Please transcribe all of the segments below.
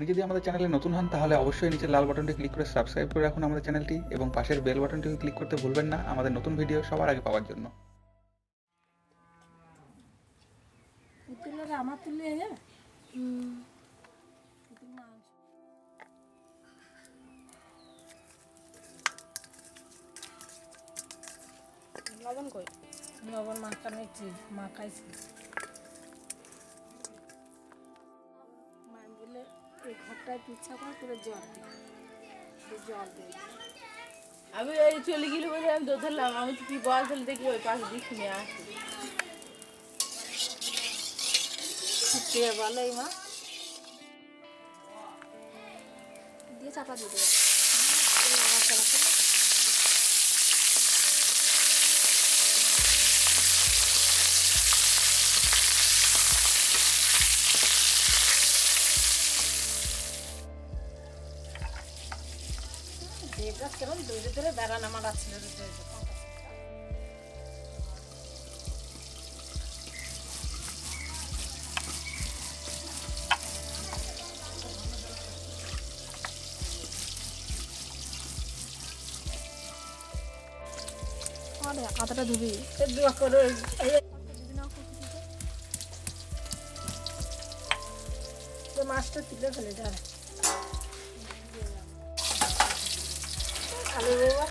আপনি যদি আমাদের চ্যানেলে নতুন হন তাহলে অবশ্যই নিচের লাল বাটনটি ক্লিক করে সাবস্ক্রাইব করে রাখুন আমাদের চ্যানেলটি এবং পাশের বেল বাটনটিকে ক্লিক করতে ভুলবেন না আমাদের নতুন ভিডিও সবার আগে পাওয়ার জন্য। আমার তুলে লবণ কই লবণ মাখাইছি মা বলে এই ঘরটায় পিছা করে পুরো জল দেয় আমি এই চলে গেলে বলে আমি ধরলাম আমি তো কি বল চলে দেখি ওই পাশে দিক শুনে আসছি ভালো মা দিয়ে চাপা দিয়ে দেবে কেমন দৌড়ে দৌড়ে বেড়ান আমার আসছিল আদাটা ধুবি দোয়া করো মাছটা তুলে ফেলে যায় আলু বাবা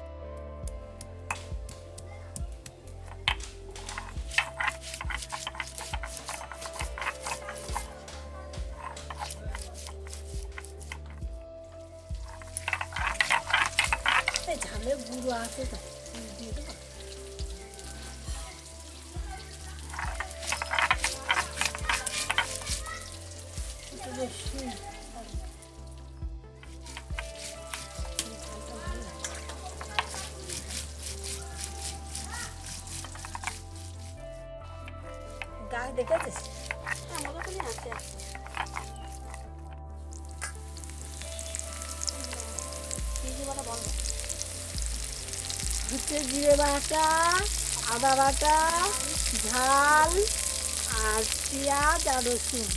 ঝালে গুঁড়ো আছে তো দিয়ে দেবো বেশি গাছ দেখেছিস আমার ওখানে আছে জিরে বাটা আদা বাটা ঝাল আর পেঁয়াজ আর রসুন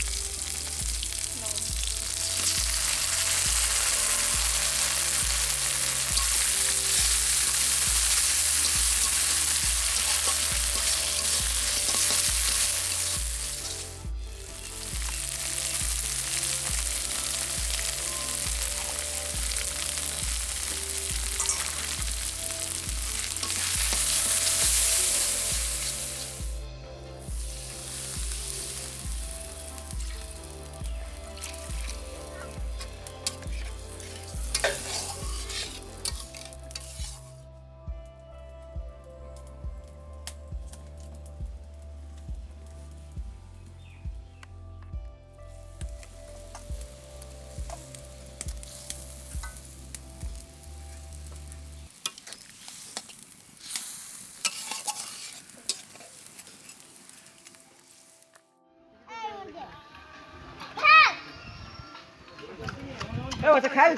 ওটা খেল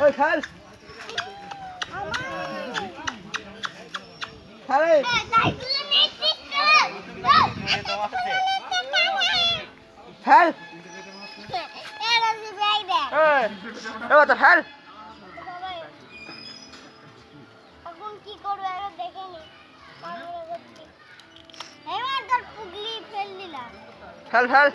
ওই খেল খেলে খেল ওটা খেল এখন কি করবে আর দেখেনি এবার তোর পুগলি ফেল দিলা খেল খেল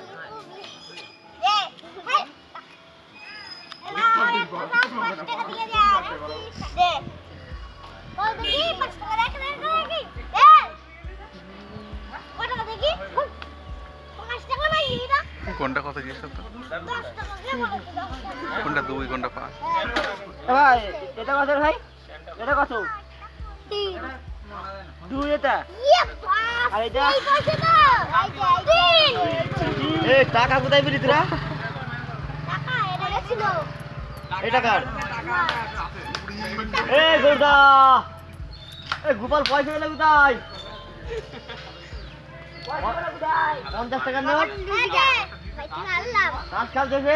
কোনটা কত জিনিস কোনটা 2 কোনটা 5 ভাই এটা কত ভাই এটা কত 2 এটা আর এটা এই টাকা কোথায় পেলি তোরা টাকা এটা ছিল এটা কার এই গোদা এই গোপাল পয়সা দিলে কোথায় 50 টাকা নোট ভাই তুমি আল্লাহ কাজ কাজ দেবে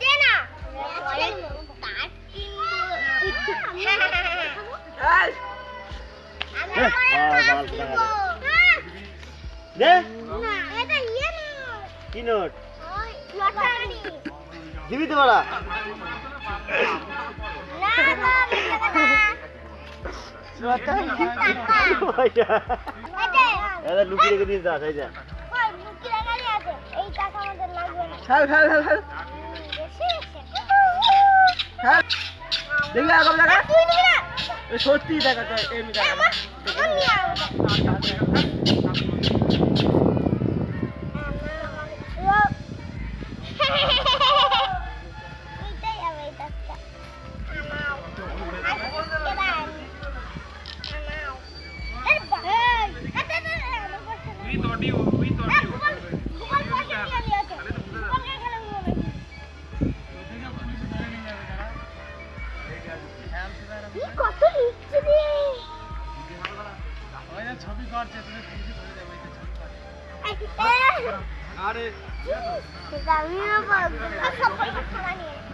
দে না দে না এটা ইয়ে না কি নোট লটারি দিবি তো বাড়া না না মিথ্যা কথা এটা লুকিয়ে রেখে দিস দাস এই যা কই মুখি লাগালি আছে এই টাকা আমাদের লাগবে না খেল খেল খেল খেল বেশি খেল দেখি আগম দেখা তুই নিবি না সত্যি দেখা তো এমনি দেখা আমার নিয়ে এইটাই হবে এই টাকা আমাও কত লিখছে রে ছবি করছে তুমি আরে আমিও বলবো সব কথা নিয়ে